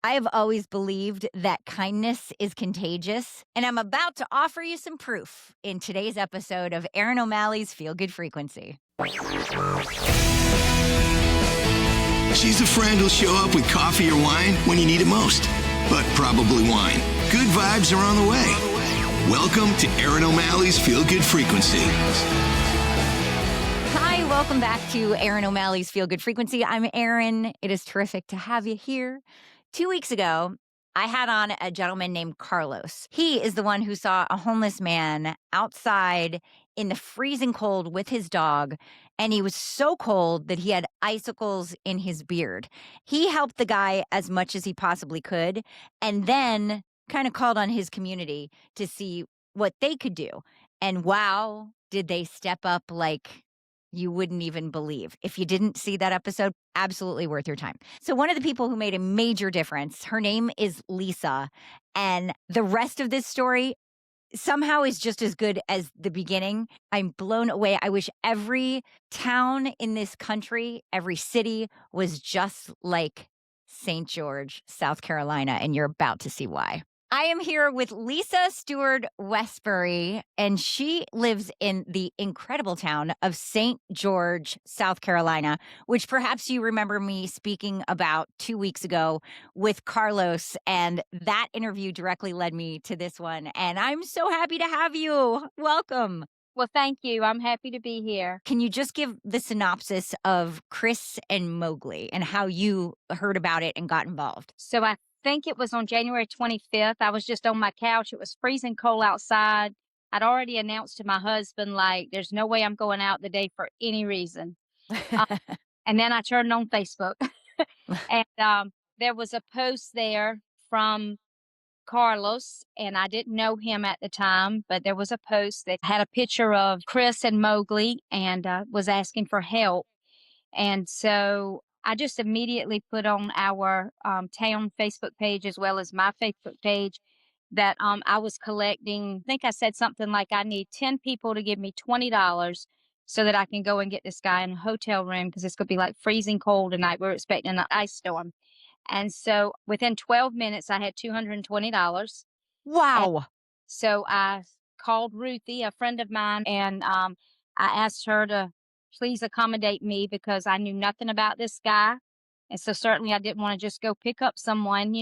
I have always believed that kindness is contagious, and I'm about to offer you some proof in today's episode of Aaron O'Malley's Feel Good Frequency. She's a friend who'll show up with coffee or wine when you need it most. But probably wine. Good vibes are on the way. Welcome to Aaron O'Malley's Feel Good Frequency. Hi, welcome back to Aaron O'Malley's Feel Good Frequency. I'm Aaron. It is terrific to have you here. 2 weeks ago, I had on a gentleman named Carlos. He is the one who saw a homeless man outside in the freezing cold with his dog, and he was so cold that he had icicles in his beard. He helped the guy as much as he possibly could, and then kind of called on his community to see what they could do. And wow, did they step up like you wouldn't even believe. If you didn't see that episode, absolutely worth your time. So one of the people who made a major difference, her name is Lisa, and the rest of this story somehow is just as good as the beginning. I'm blown away. I wish every town in this country, every city was just like St. George, South Carolina, and you're about to see why. I am here with Lisa Stewart Westbury, and she lives in the incredible town of St. George, South Carolina, which perhaps you remember me speaking about 2 weeks ago with Carlos. And that interview directly led me to this one. And I'm so happy to have you. Welcome. Well, thank you. I'm happy to be here. Can you just give the synopsis of Chris and Mowgli and how you heard about it and got involved? So I think it was on January 25th. I was just on my couch. It was freezing cold outside. I'd already announced to my husband, like, there's no way I'm going out the day for any reason. Uh, and then I turned on Facebook and there was a post there from Carlos, and I didn't know him at the time, but there was a post that had a picture of Chris and Mowgli and was asking for help. And so I just immediately put on our town Facebook page as well as my Facebook page that I was collecting. I think I said something like, I need 10 people to give me $20 so that I can go and get this guy in a hotel room because it's going to be like freezing cold tonight. We're expecting an ice storm. And so within 12 minutes, I had $220. And Wow. so I called Ruthie, a friend of mine, and I asked her to please accommodate me because I knew nothing about this guy. And so certainly I didn't want to just go pick up someone.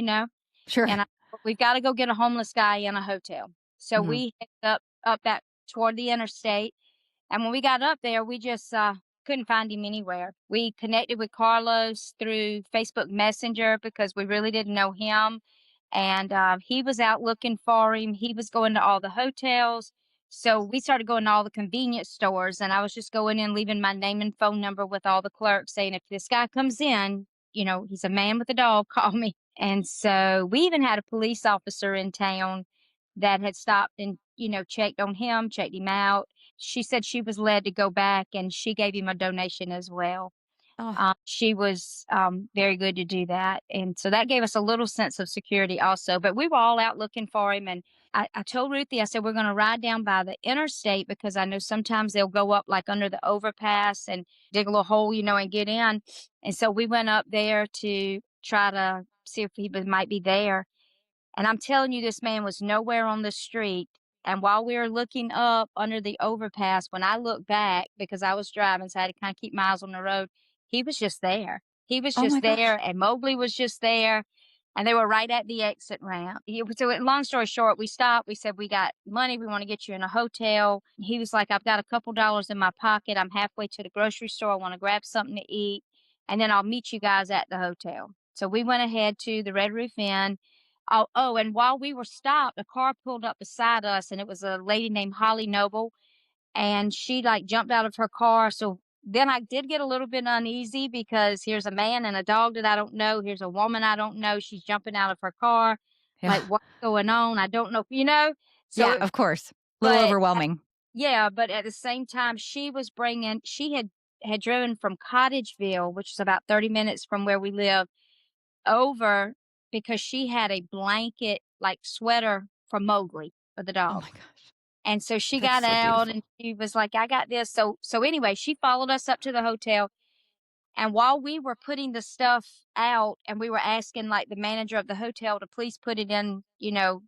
Sure. And we've got to go get a homeless guy in a hotel. So Mhm. we headed up that toward the interstate. And when we got up there, we just couldn't find him anywhere. We connected with Carlos through Facebook Messenger because we really didn't know him. And he was out looking for him. He was going to all the hotels. So we started going to all the convenience stores. And I was just going in, leaving my name and phone number with all the clerks saying, if this guy comes in, he's a man with a dog, call me. And so we even had a police officer in town that had stopped and, checked on him, checked him out. She said she was led to go back and she gave him a donation as well. Oh, She was very good to do that. And so that gave us a little sense of security also. But we were all out looking for him. And I told Ruthie, I said, we're going to ride down by the interstate because I know sometimes they'll go up like under the overpass and dig a little hole, and get in. And so we went up there to try to see if he might be there. And I'm telling you, this man was nowhere on the street. And while we were looking up under the overpass, when I looked back, because I was driving, so I had to kind of keep my eyes on the road, he was just there. He was oh my just gosh. there, and Mowgli was just there. And they were right at the exit ramp. So, long story short, we stopped. We said, we got money. We want to get you in a hotel. He was like, I've got a couple dollars in my pocket. I'm halfway to the grocery store. I want to grab something to eat. And then I'll meet you guys at the hotel. So we went ahead to the Red Roof Inn. Oh, and while we were stopped, a car pulled up beside us, and it was a lady named Holly Noble, and she like jumped out of her car. So then I did get a little bit uneasy because here's a man and a dog that I don't know. Here's a woman I don't know. She's jumping out of her car. Like, Yeah. what's going on? I don't know. So, Yeah, of course. A little but overwhelming. yeah, but at the same time, she had driven from Cottageville, which is about 30 minutes from where we live, over because she had a blanket, like, sweater for Mowgli, for the Oh dog. my gosh. And so she That's got so out beautiful. and she was like, "I got this." So anyway, she followed us up to the hotel. And while we were putting the stuff out and we were asking like the manager of the hotel to please put it in,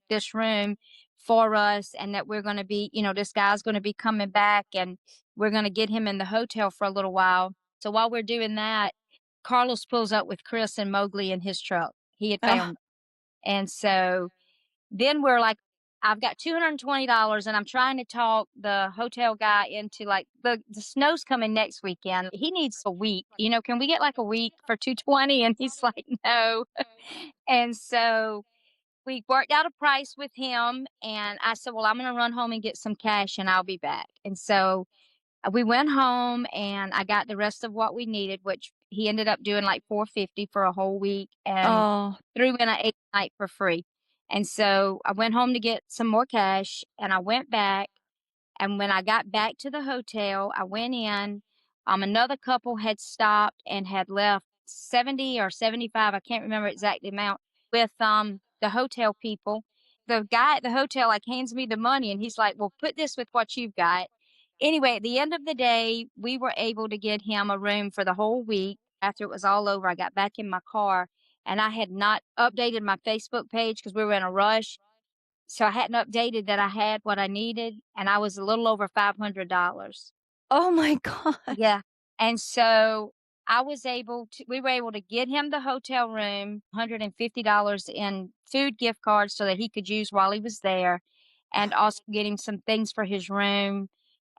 this room for us and that we're going to be, this guy's going to be coming back and we're going to get him in the hotel for a little while. So while we're doing that, Carlos pulls up with Chris and Mowgli in his truck. He had Oh, found, and so then we're like, I've got $220 and I'm trying to talk the hotel guy into like the snow's coming next weekend. He needs a week. Can we get like a week for 220? And he's like, no. And so we worked out a price with him and I said, well, I'm gonna run home and get some cash and I'll be back. And so we went home and I got the rest of what we needed, which he ended up doing like 450 for a whole week and oh, threw in an 8 night for free. And so I went home to get some more cash and I went back. And when I got back to the hotel, I went in. Another couple had stopped and had left 70 or 75, I can't remember exact the amount, with the hotel people. The guy at the hotel like hands me the money and he's like, well, put this with what you've got. Anyway, at the end of the day, we were able to get him a room for the whole week. After it was all over, I got back in my car and I had not updated my Facebook page because we were in a rush. So I hadn't updated that I had what I needed, and I was a little over $500. oh my gosh. Yeah. And so we were able to get him the hotel room, $150 in food gift cards so that he could use while he was there, and also get him some things for his room.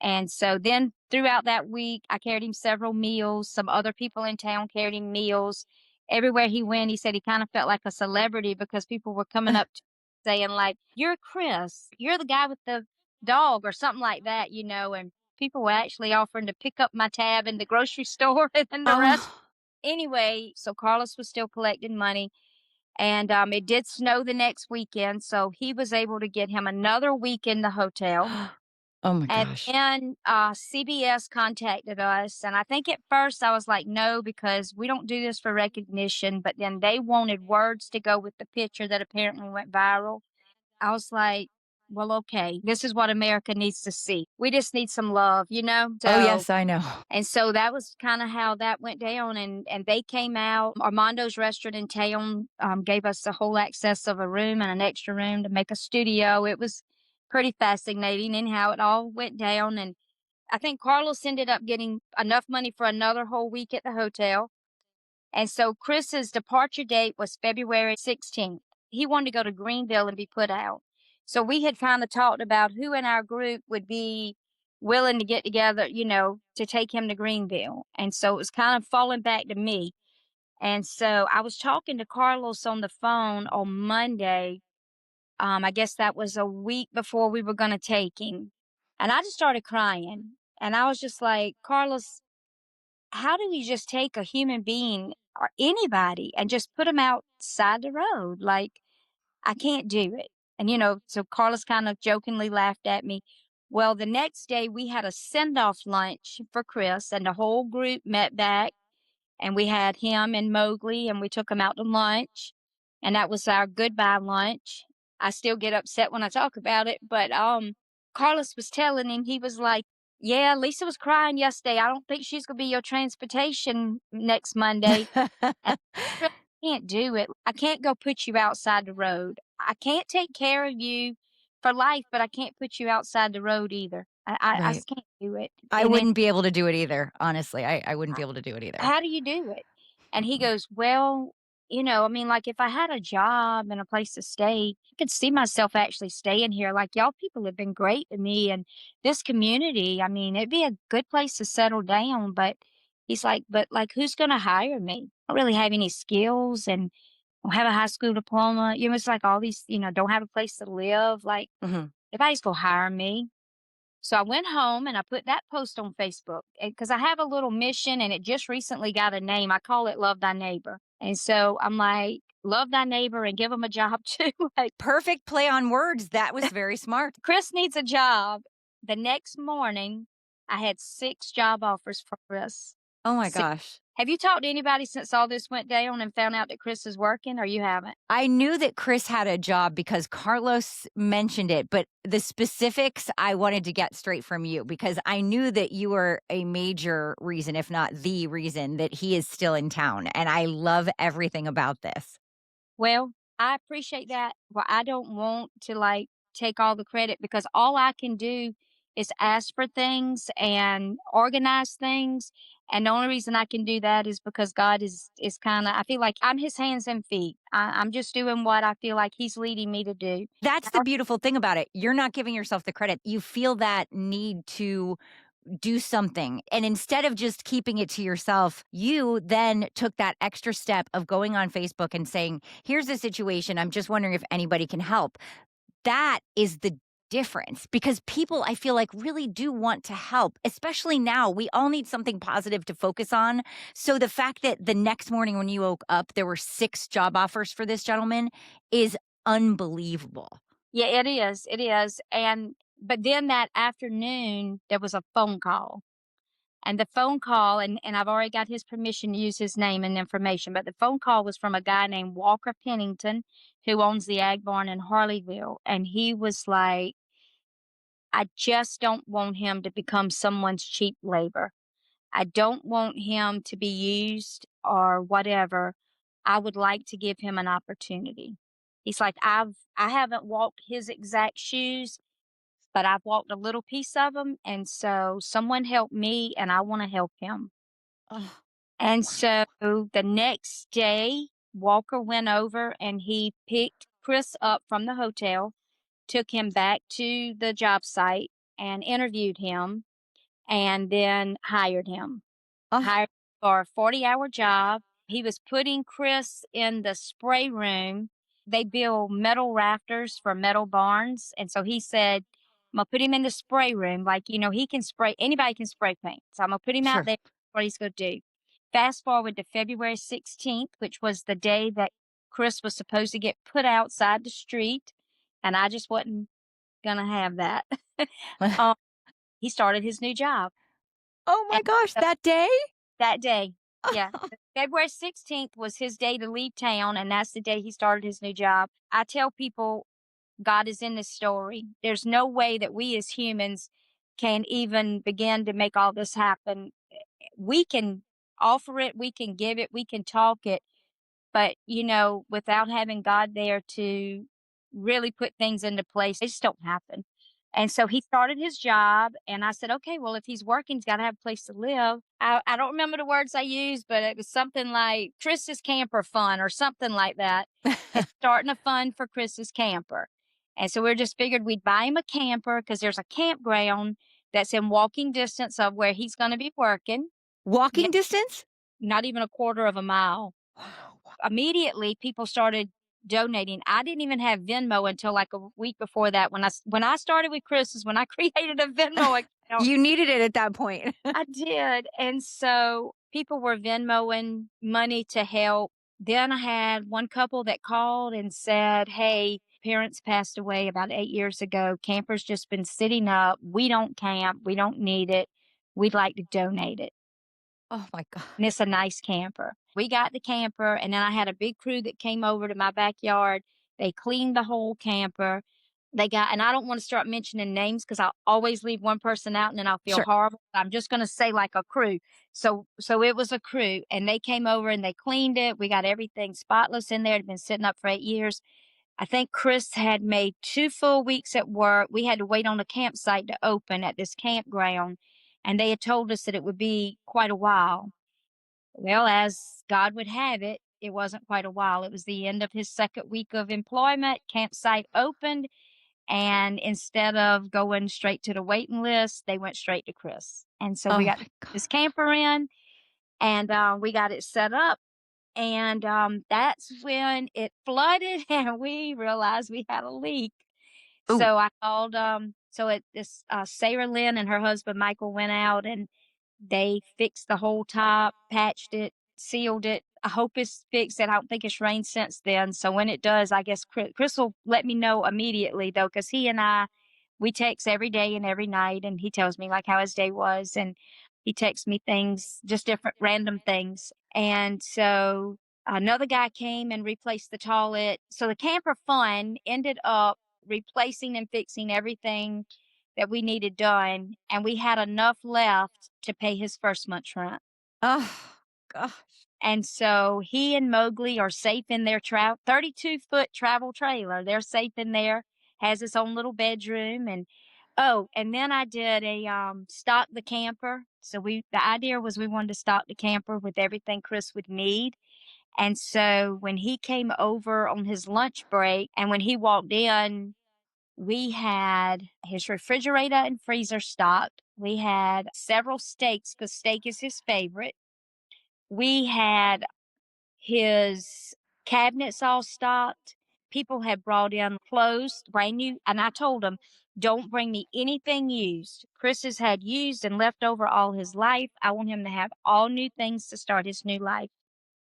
And so then throughout that week, I carried him several meals. Some other people in town carried him meals. Everywhere he went, he said he kind of felt like a celebrity because people were coming up to saying like, "You're Chris. You're the guy with the dog," or something like that, and people were actually offering to pick up my tab in the grocery store and then the rest. Oh. Anyway, so Carlos was still collecting money, and it did snow the next weekend, so he was able to get him another week in the hotel. Oh my And gosh. then CBS contacted us, and I think at first I was like, no, because we don't do this for recognition. But then they wanted words to go with the picture that apparently went viral. I was like, well, okay, this is what America needs to see. We just need some love, Oh, So yes, I know. and so that was kind of how that went down. And they came out. Armando's restaurant in town gave us the whole access of a room and an extra room to make a studio. It was pretty fascinating in how it all went down. And I think Carlos ended up getting enough money for another whole week at the hotel. And so Chris's departure date was February 16th. He wanted to go to Greenville and be put out. So we had kind of talked about who in our group would be willing to get together, to take him to Greenville. And so it was kind of falling back to me. And so I was talking to Carlos on the phone on Monday. I guess that was a week before we were going to take him. And I just started crying. And I was just like, Carlos, how do you just take a human being or anybody and just put them outside the road? Like, I can't do it. And, so Carlos kind of jokingly laughed at me. Well, the next day we had a send off lunch for Chris, and the whole group met back and we had him and Mowgli and we took him out to lunch. And that was our goodbye lunch. I still get upset when I talk about it, but Carlos was telling him, he was like, yeah, Lisa was crying yesterday. I don't think she's gonna be your transportation next Monday. And I really can't do it. I can't go put you outside the road. I can't take care of you for life, but I can't put you outside the road either. I Right. just can't do it. I And then wouldn't be able to do it either, honestly. I wouldn't be able to do it either. how do you do it? And he Mm-mm. goes, well, I mean, like if I had a job and a place to stay, I could see myself actually staying here. Like y'all people have been great to me and this community, I mean, it'd be a good place to settle down. But he's like, but like who's gonna hire me? I don't really have any skills and don't have a high school diploma. It's like all these, don't have a place to live. Like Mhm. nobody's gonna hire me. So I went home and I put that post on Facebook because I have a little mission and it just recently got a name. I call it Love Thy Neighbor. And so I'm like, love thy neighbor and give them a job too. Like, Perfect play on words. That was very smart. Chris needs a job. The next morning, I had 6 job offers for Chris. Oh my Six gosh. Have you talked to anybody since all this went down and found out that Chris is working, or you haven't? I knew that Chris had a job because Carlos mentioned it, but the specifics I wanted to get straight from you because I knew that you were a major reason, if not the reason, that he is still in town. And I love everything about this. Well, I appreciate that, but I don't want to, like, take all the credit because all I can do is ask for things and organize things, and the only reason I can do that is because God is kinda I feel like I'm his hands and feet. I'm just doing what I feel like he's leading me to do. That's the beautiful thing about it. You're not giving yourself the credit. You feel that need to do something. And instead of just keeping it to yourself, you then took that extra step of going on Facebook and saying, here's the situation. I'm just wondering if anybody can help. That is the difference because people, I feel like, really do want to help, especially now. We all need something positive to focus on. So the fact that the next morning when you woke up, there were 6 job offers for this gentleman is unbelievable. Yeah, it is, and but then that afternoon, there was a phone call. And the phone call and I've already got his permission to use his name and information, but the phone call was from a guy named Walker Pennington, who owns the Ag Barn in Harleyville, and he was like, "I just don't want him to become someone's cheap labor. I don't want him to be used or whatever. I would like to give him an opportunity." He's like, I haven't walked his exact shoes, but I've walked a little piece of them, and so someone helped me, and I wanna help him. Oh, And wow. so the next day, Walker went over and he picked Chris up from the hotel, took him back to the job site and interviewed him, and then hired him. Oh, Hired for a 40-hour job. He was putting Chris in the spray room. They build metal rafters for metal barns, and so he said, "Imma put him in the spray room," like, he can spray anybody can spray paint, so Imma put him out sure. there, what he's gonna do. Fast forward to February 16th, which was the day that Chris was supposed to get put outside the street, and I just wasn't gonna have that. Um, he started his new job, Oh and my gosh, so that day? that day, yeah. February 16th was his day to leave town, and that's the day he started his new job. I tell people God is in this story. There's no way that we as humans can even begin to make all this happen. We can offer it, we can give it, we can talk it, but, without having God there to really put things into place, they just don't happen. And so he started his job, and I said, "Okay, well, if he's working, he's gotta have a place to live." I don't remember the words I used, but it was something like Chris's Camper Fun or something like that. It's starting a fund for Chris's camper. And so we just figured we'd buy him a camper because there's a campground that's in walking distance of where he's gonna be working. Yeah, Walking distance? not even a quarter of a mile. Wow. Immediately, people started donating. I didn't even have Venmo until, like, a week before that. When I started with Chris is when I created a Venmo account. You needed it at that point. I did, and so people were Venmoing money to help. Then I had one couple that called and said, "Hey, parents passed away about 8 years ago. Camper's just been sitting up. We don't camp. We don't need it. We'd like to donate it." Oh my And gosh. it's a nice camper. We got the camper, and then I had a big crew that came over to my backyard. They cleaned the whole camper. And I don't want to start mentioning names because I'll always leave one person out and then I'll feel Sure. horrible. I'm just going to say like a crew. So it was a crew, and they came over and they cleaned it. We got everything spotless in there. It had been sitting up for 8 years. I think Chris had made 2 full weeks at work. We had to wait on a campsite to open at this campground, and they had told us that it would be quite a while. Well, as God would have it, it wasn't quite a while. It was the end of his second week of employment. Campsite opened, and instead of going straight to the waiting list, they went straight to Chris. And so we Oh got my god. this camper in, and we got it set up. And that's when it flooded, and we realized we had a leak. Ooh. So I called. Sarah Lynn and her husband Michael went out and they fixed the whole top, patched it, sealed it. I hope it's fixed, and I don't think it's rained since then. So when it does, I guess Chris will let me know immediately though, because he and I, we text every day and every night, and he tells me like how his day was. And He texts me things, just different random things. And so another guy came and replaced the toilet. So the camper fund ended up replacing and fixing everything that we needed done. And we had enough left to pay his first month's rent. Oh, gosh. And so he and Mowgli are safe in their 32-foot travel trailer. They're safe in there, has its own little bedroom. And oh, and then I did a stock the camper. So the idea was we wanted to stock the camper with everything Chris would need. And so when he came over on his lunch break and when he walked in, we had his refrigerator and freezer stocked. We had several steaks because steak is his favorite. We had his cabinets all stocked. People had brought in clothes, brand new, and I told them, "Don't bring me anything used." Chris has had used and left over all his life. I want him to have all new things to start his new life.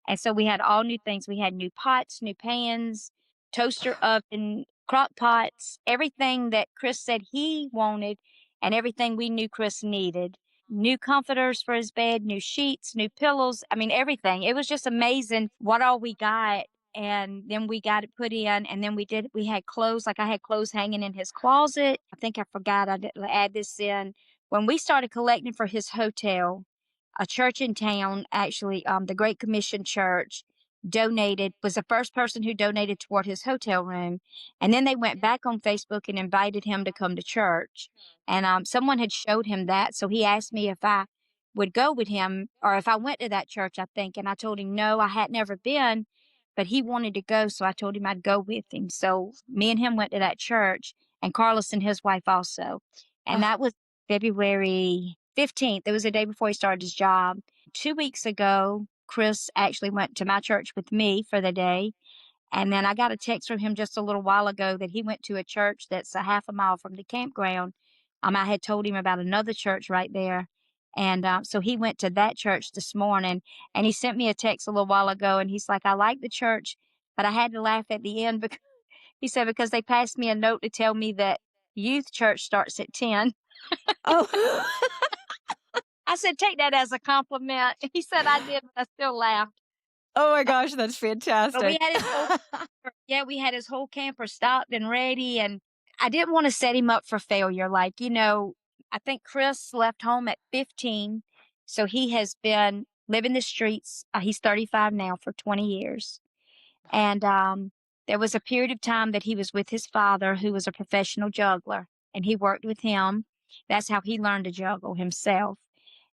And so we had all new things. We had new pots, new pans, toaster oven, crock pots, everything that Chris said he wanted and everything we knew Chris needed. New comforters for his bed, new sheets, new pillows. I mean, everything. It was just amazing what all we got. And then we got it put in. And then we had clothes. Like I had clothes hanging in his closet. I think I forgot I didn't add this in. When we started collecting for his hotel, a church in town, actually, the Great Commission Church was the first person who donated toward his hotel room. And then they went back on Facebook and invited him to come to church. And someone had showed him that. So he asked me if I would go with him or if I went to that church, I think. And I told him no, I had never been, but he wanted to go. So I told him I'd go with him. So me and him went to that church and Carlos and his wife also. And Oh, that was February 15th. It was the day before he started his job. 2 weeks ago, Chris actually went to my church with me for the day. And then I got a text from him just a little while ago that he went to a church that's a half a mile from the campground. I had told him about another church right there. And so he went to that church this morning. And he sent me a text a little while ago. And he's like, I like the church, but I had to laugh at the end because he said, because they passed me a note to tell me that youth church starts at 10. oh, I said, take that as a compliment. He said I did, but I still laughed. oh my gosh, that's But we fantastic. had his whole yeah, we had his whole camper stocked and ready, and I didn't wanna set him up for failure, like, I think Chris left home at 15, so he has been living the streets, he's 35 now, for 20 years, and, there was a period of time that he was with his father, who was a professional juggler, and he worked with him. That's how he learned to juggle himself.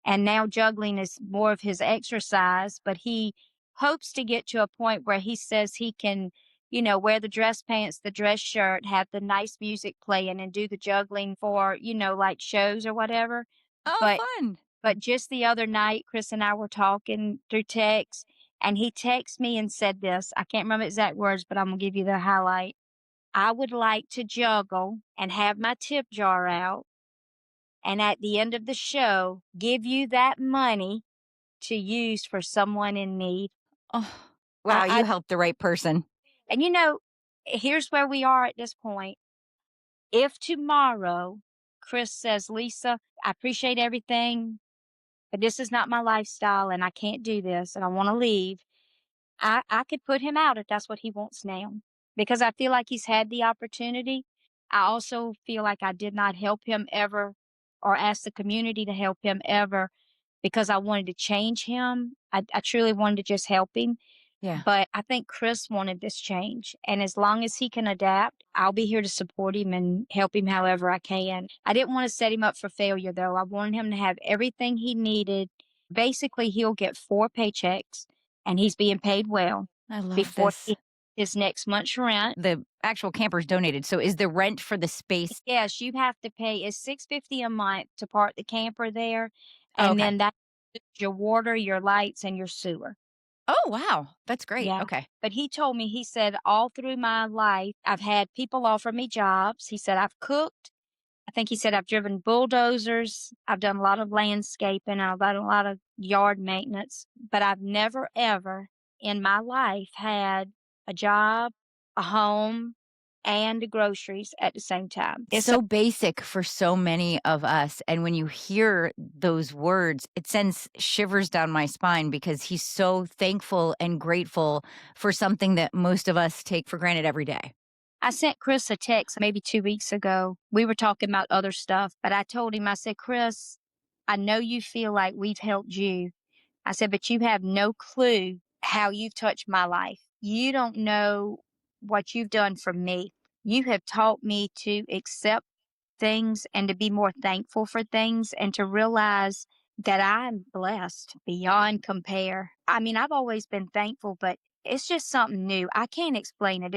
And now juggling is more of his exercise, but he hopes to get to a point where he says he can, wear the dress pants, the dress shirt, have the nice music playing and do the juggling for, like shows or whatever. Oh, But fun. but just the other night, Chris and I were talking through text, and he texted me and said this. I can't remember exact words, but I'm gonna give you the highlight. I would like to juggle and have my tip jar out and at the end of the show, give you that money to use for someone in need. Oh, I, wow, you I helped the right person. and here's where we are at this point. If tomorrow Chris says, Lisa, I appreciate everything, but this is not my lifestyle and I can't do this and I want to leave, I could put him out if that's what he wants now because I feel like he's had the opportunity. I also feel like I did not help him ever or ask the community to help him ever because I wanted to change him. I truly wanted to just help him. Yeah, But I think Chris wanted this change. And as long as he can adapt, I'll be here to support him and help him however I can. I didn't want to set him up for failure, though. I wanted him to have everything he needed. Basically, he'll get 4 paychecks and he's being paid well I love before this. his next month's rent. The actual camper's donated. So is the rent for the space? Yes, you have to pay. It's $6.50 a month to park the camper there, Oh, and okay. then that's your water, your lights, and your sewer. Oh, wow. That's great. Yeah. Okay. But he told me, he said, all through my life, I've had people offer me jobs. He said, I've cooked. I think he said, I've driven bulldozers. I've done a lot of landscaping. I've done a lot of yard maintenance. But I've never, ever in my life had a job, a home, and groceries at the same time. It's a So basic for so many of us, and when you hear those words, it sends shivers down my spine because he's so thankful and grateful for something that most of us take for granted every day. I sent Chris a text maybe 2 weeks ago. We were talking about other stuff, but I told him, I said, "Chris, I know you feel like we've helped you." I said, "But you have no clue how you've touched my life. You don't know what you've done for me. You have taught me to accept things and to be more thankful for things and to realize that I'm blessed beyond compare." I mean, I've always been thankful, but it's just something new. I can't explain it.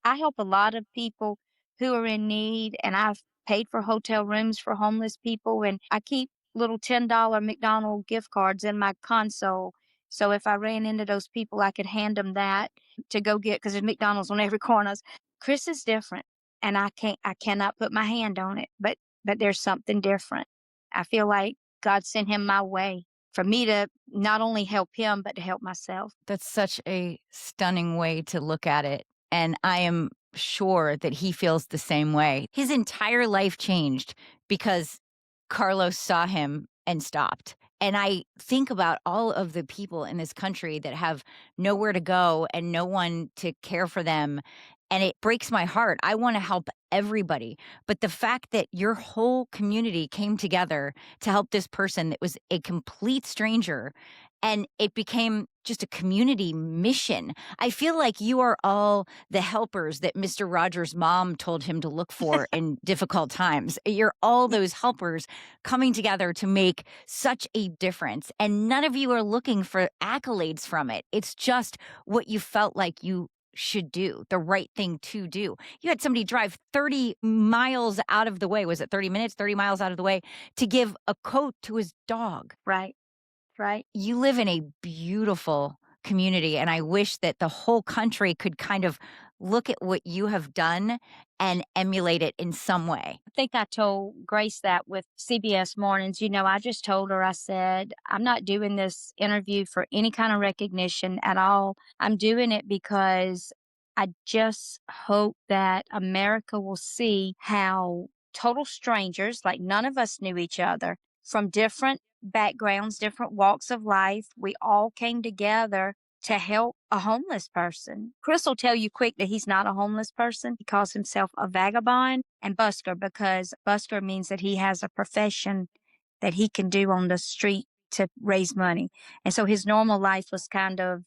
I help a lot of people who are in need, and I've paid for hotel rooms for homeless people, and I keep little $10 McDonald gift cards in my console. So if I ran into those people, I could hand them that to go get because there's McDonald's on every corner. Chris is different, and I cannot put my hand on it, but there's something different. I feel like God sent him my way for me to not only help him, but to help myself. That's such a stunning way to look at it, and I am sure that he feels the same way. His entire life changed because Carlos saw him and stopped. And I think about all of the people in this country that have nowhere to go and no one to care for them, and it breaks my heart. I wanna help everybody, but the fact that your whole community came together to help this person that was a complete stranger, and it became just a community mission. I feel like you are all the helpers that Mr. Rogers' mom told him to look for in difficult times. You're all those helpers coming together to make such a difference. And none of you are looking for accolades from it. It's just what you felt like you should do, the right thing to do. You had somebody drive 30 miles out of the way. Was it 30 minutes, 30 miles out of the way to give a coat to his dog? Right, right. You live in a beautiful community, and I wish that the whole country could kind of look at what you have done and emulate it in some way. I think I told Grace that with CBS Mornings. I just told her, I said, "I'm not doing this interview for any kind of recognition at all. I'm doing it because I just hope that America will see how total strangers, like none of us knew each other, from different backgrounds, different walks of life, we all came together to help a homeless person." Chris will tell you quick that he's not a homeless person. He calls himself a vagabond and busker because busker means that he has a profession that he can do on the street to raise money. And so his normal life was kind of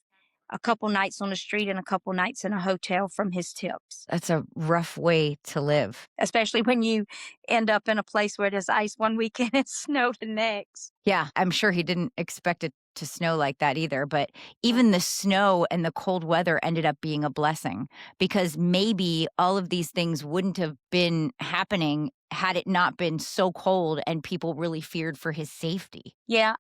a couple nights on the street and a couple nights in a hotel from his tips, That's a rough way to live. especially when you end up in a place where there's ice one weekend and snow the next. Yeah, I'm sure he didn't expect it to snow like that either, but even the snow and the cold weather ended up being a blessing because maybe all of these things wouldn't have been happening had it not been so cold and people really feared for his safety. Yeah,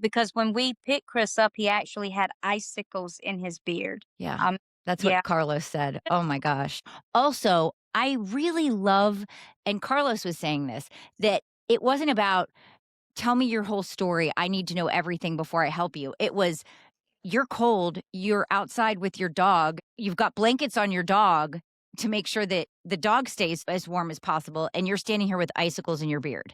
because when we picked Chris up, he actually had icicles in his beard. Yeah. Um, That's yeah, what Carlos said. Oh my gosh. Also, I really love, and Carlos was saying this, that it wasn't about tell me your whole story. I need to know everything before I help you. It was you're cold, you're outside with your dog, you've got blankets on your dog to make sure that the dog stays as warm as possible, and you're standing here with icicles in your beard.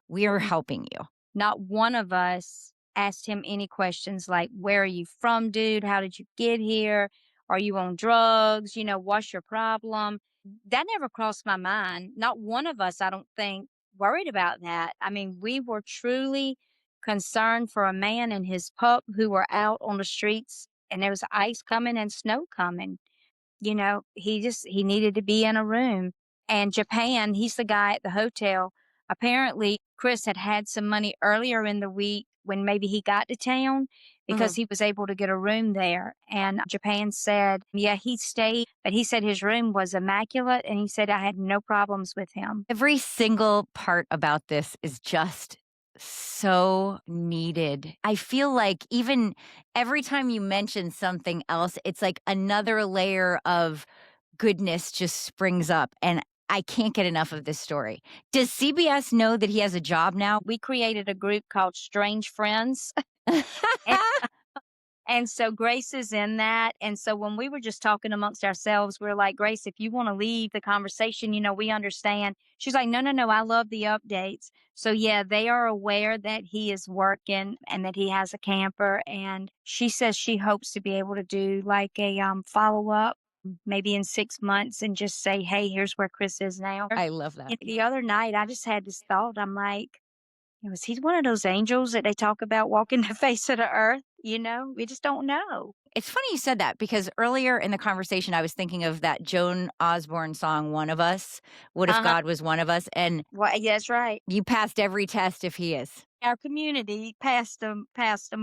We are helping you. not one of us asked him any questions like, "Where are you from, dude? How did you get here? Are you on drugs? What's your problem?" That never crossed my mind. Not one of us, I don't think, worried about that. I mean, we were truly concerned for a man and his pup who were out on the streets and there was ice coming and snow coming. He needed to be in a room. And Japan, he's the guy at the hotel. Apparently, Chris had had some money earlier in the week when maybe he got to town because Mhm. he was able to get a room there. And Japan said, yeah, he stayed, but he said his room was immaculate. And he said, I had no problems with him. Every single part about this is just so needed. I feel like even every time you mention something else, it's like another layer of goodness just springs up. And I can't get enough of this story. Does CBS know that he has a job now? We created a group called Strange Friends. And so Grace is in that. And so when we were just talking amongst ourselves, we are like, Grace, if you want to leave the conversation, we understand. She's like, no, no, no, I love the updates. So yeah, they are aware that he is working and that he has a camper. And she says she hopes to be able to do like a follow up maybe in 6 months and just say, hey, here's where Chris is now. I love that. The other night, I just had this thought. I'm like, was he one of those angels that they talk about walking the face of the earth? We just don't know. It's funny you said that because earlier in the conversation, I was thinking of that Joan Osborne song, One of Us. What if Uh-huh. God was one of us? And Well, yeah, that's right. you passed every test if he is. Our community passed them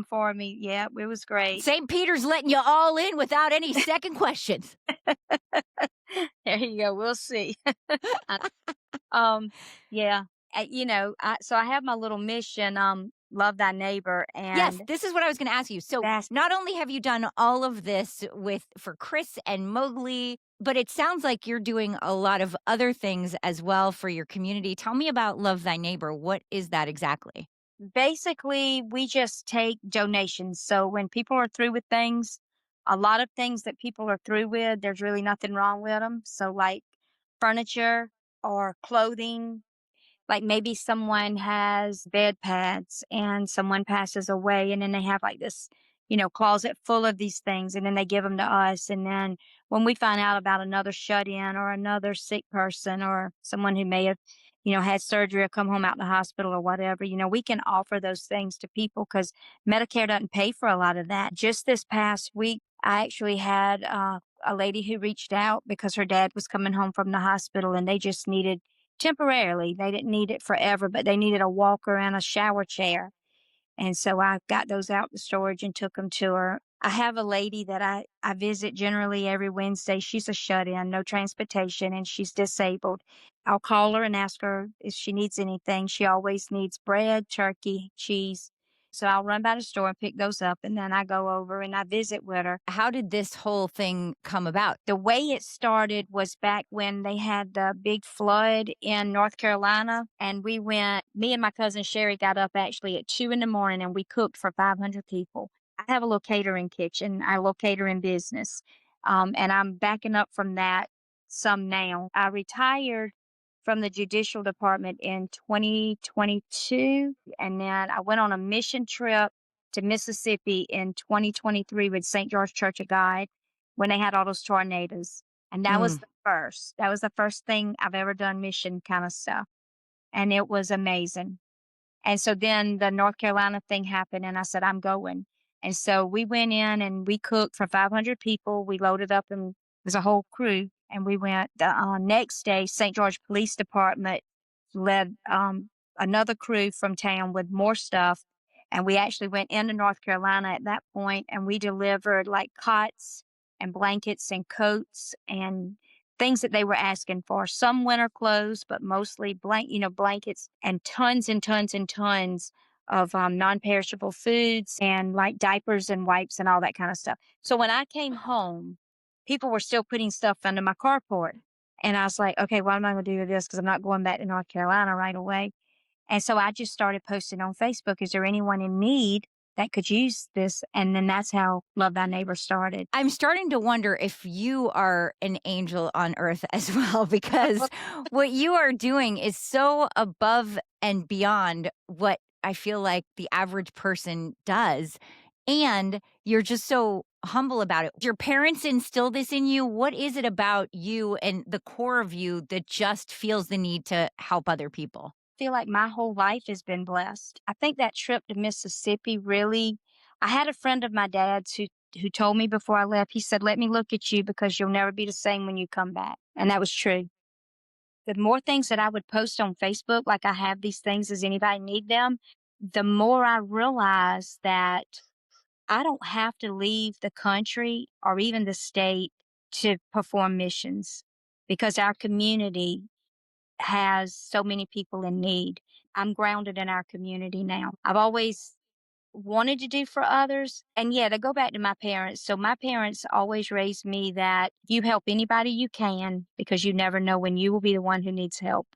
for me. Yeah, it was great. St. Peter's letting you all in without any second questions. There you go. We'll see. I Um, yeah, so I have my little mission, love thy neighbor, Yes, and this is what I was going to ask you. So, that's not only have you done all of this with for Chris and Mowgli, but it sounds like you're doing a lot of other things as well for your community. Tell me about Love Thy Neighbor. What is that exactly? basically we just take donations. So when people are through with things, a lot of things that people are through with, there's really nothing wrong with them. So like furniture or clothing. Like maybe someone has bed pads and someone passes away and then they have like this, closet full of these things and then they give them to us. And then when we find out about another shut in or another sick person or someone who may have, had surgery or come home out of the hospital or whatever, we can offer those things to people because Medicare doesn't pay for a lot of that. Just this past week, I actually had a lady who reached out because her dad was coming home from the hospital and they just needed temporarily. They didn't need it forever, but they needed a walker and a shower chair. And so I got those out the storage and took them to her. I have a lady that I visit generally every Wednesday. She's a shut in, no transportation, and she's disabled. I'll call her and ask her if she needs anything. She always needs bread, turkey, cheese. So I'll run by the store and pick those up, and then I go over and I visit with her. How did this whole thing come about? The way it started was back when they had the big flood in North Carolina, and me and my cousin Sherry got up actually at 2 in the morning and we cooked for 500 people. I have a little catering kitchen, I little catering business, and I'm backing up from that some now. I retired from the judicial department in 2022, and then I went on a mission trip to Mississippi in 2023 with St. George Church of God when they had all those tornadoes. And that was Mm. the first. That was the first thing I've ever done mission kind of stuff. And it was amazing. And so then the North Carolina thing happened and I said, I'm going. And so we went in and we cooked for 500 people. We loaded up and it was a whole crew. And we went the next day, St. George Police Department led another crew from town with more stuff. And we actually went into North Carolina at that point and we delivered like cots and blankets and coats and things that they were asking for. Some winter clothes, but mostly blankets and tons and tons of non-perishable foods and like diapers and wipes and all that kind of stuff. So when I came home, people were still putting stuff under my carport. And I was like, okay, what am I going to do with this? Because I'm not going back to North Carolina right away. And so I just started posting on Facebook, is there anyone in need that could use this? And then that's how Love Thy Neighbor started. I'm starting to wonder if you are an angel on earth as well, because what you are doing is so above and beyond what I feel like the average person does. And you're just so humble about it. Your parents instill this in you. What is it about you and the core of you that just feels the need to help other people? Feel like my whole life has been blessed. I think that trip to Mississippi really I had a friend of my dad's who told me before I left, he said, "Let me look at you because you'll never be the same when you come back." And that was true. The more things that I would post on Facebook, like I have these things, does anybody need them? The more I realized that I don't have to leave the country or even the state to perform missions because our community has so many people in need. I'm grounded in our community now. I've always wanted to do for others. And yeah, to go back to my parents. So my parents always raised me that you help anybody you can because you never know when you will be the one who needs help.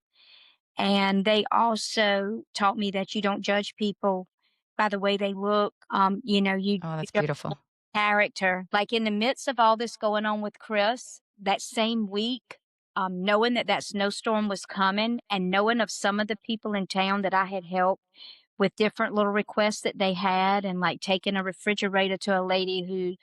And they also taught me that you don't judge people by the way they look. Oh, You that's judge beautiful. character. Like in the midst of all this going on with Chris, that same week, knowing that that snowstorm was coming and knowing of some of the people in town that I had helped with different little requests that they had, and like taking a refrigerator to a lady who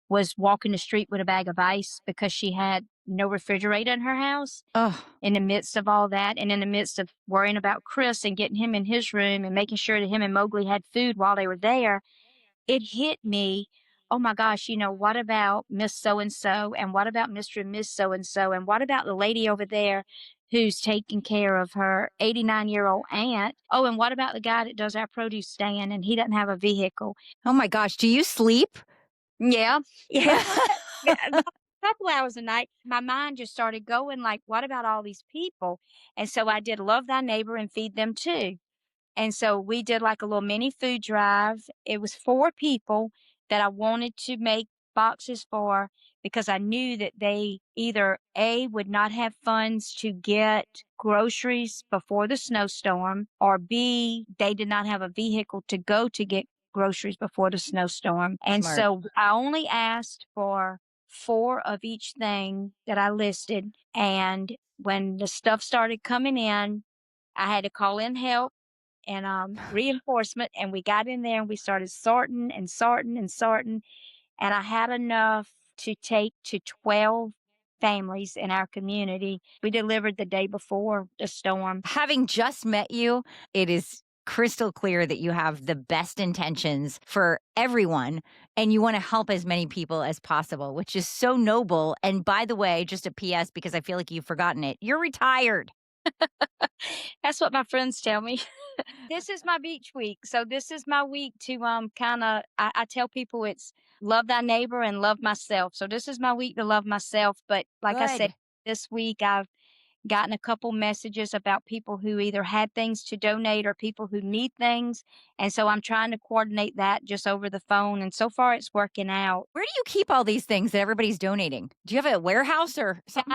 was walking the street with a bag of ice because she had no refrigerator in her house. Oh, In the midst of all that, and in the midst of worrying about Chris and getting him in his room and making sure that him and Mowgli had food while they were there, it hit me, oh my gosh, what about Miss So and so? And what about Mr. and Miss So and so? And what about the lady over there who's taking care of her 89-year-old aunt? Oh, and what about the guy that does our produce stand and he doesn't have a vehicle? oh my gosh. Do you sleep? Yeah. Yeah. Yeah, about a couple hours a night, my mind just started going like, what about all these people? And so I did love thy neighbor and feed them too. And so we did like a little mini food drive. It was 4 people that I wanted to make boxes for because I knew that they either A, would not have funds to get groceries before the snowstorm, or B, they did not have a vehicle to go to get groceries before the snowstorm. And Smart. so I only asked for 4 of each thing that I listed. And when the stuff started coming in, I had to call in help and reinforcement, and we got in there and we started sorting and sorting and sorting, and I had enough to take to 12 families in our community. We delivered the day before the storm. Having just met you, it is crystal clear that you have the best intentions for everyone and you want to help as many people as possible, which is so noble. And by the way, just a PS, because I feel like you've forgotten it, you're retired. That's what my friends tell me. This is my beach week. So this is my week to kind of I tell people it's love thy neighbor and love myself. So this is my week to love myself. But like I said, Good. this week I've gotten a couple messages about people who either had things to donate or people who need things. And so I'm trying to coordinate that just over the phone. And so far it's working out. Where do you keep all these things that everybody's donating? Do you have a warehouse or something?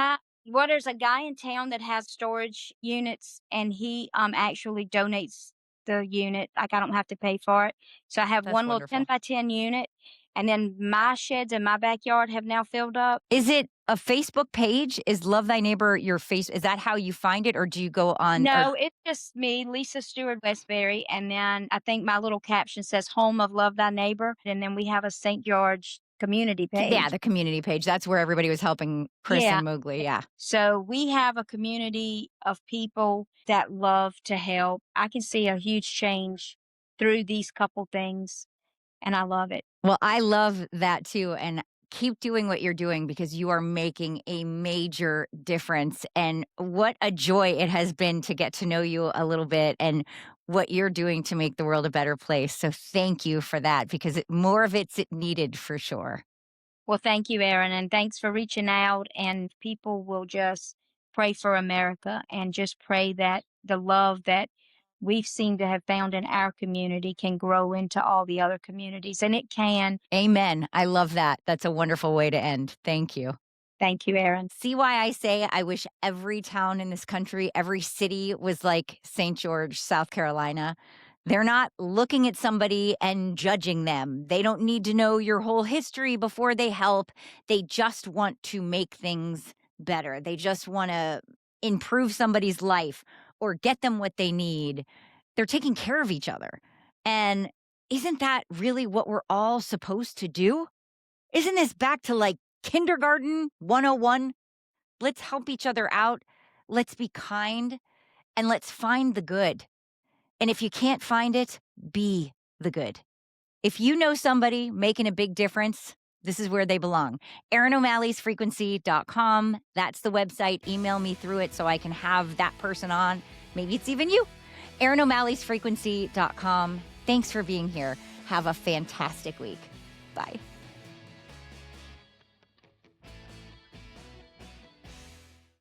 Well, there's a guy in town that has storage units, and he actually donates the unit. Like I don't have to pay for it. So I have That's one little 10 wonderful. by 10 unit, and then my sheds in my backyard have now filled up. Is it a Facebook page? Is Love Thy Neighbor your face? Is that how you find it? Or do you go on? Or No, it's just me, Lisa Stewart Westbury, and then I think my little caption says "Home of Love Thy Neighbor," and then we have a St. George community yeah, page. the community page. That's where everybody was helping Chris Yeah. and Mowgli. Yeah. So we have a community of people that love to help. I can see a huge change through these couple things, and I love it. Well, I love that too. And keep doing what you're doing because you are making a major difference. And what a joy it has been to get to know you a little bit and what you're doing to make the world a better place. So thank you for that because more of it's needed for sure. Well, thank you, Erin, and thanks for reaching out. And people will just pray for America and just pray that the love that we've seemed to have found in our community can grow into all the other communities, and it can. Amen. I love that. That's a wonderful way to end. Thank you. Thank you, Erin. See why I say I wish every town in this country, every city was like St. George, South Carolina. They're not looking at somebody and judging them. They don't need to know your whole history before they help. They just want to make things better. They just want to improve somebody's life or get them what they need. They're taking care of each other. And isn't that really what we're all supposed to do? Isn't this back to like kindergarten 101? Let's help each other out. Let's be kind and let's find the good. And if you can't find it, be the good. If you know somebody making a big difference, this is where they belong. AaronO'Malley'sFrequency.com. That's the website. Email me through it so I can have that person on. Maybe it's even you. AaronO'Malley'sFrequency.com. Thanks for being here. Have a fantastic week. Bye.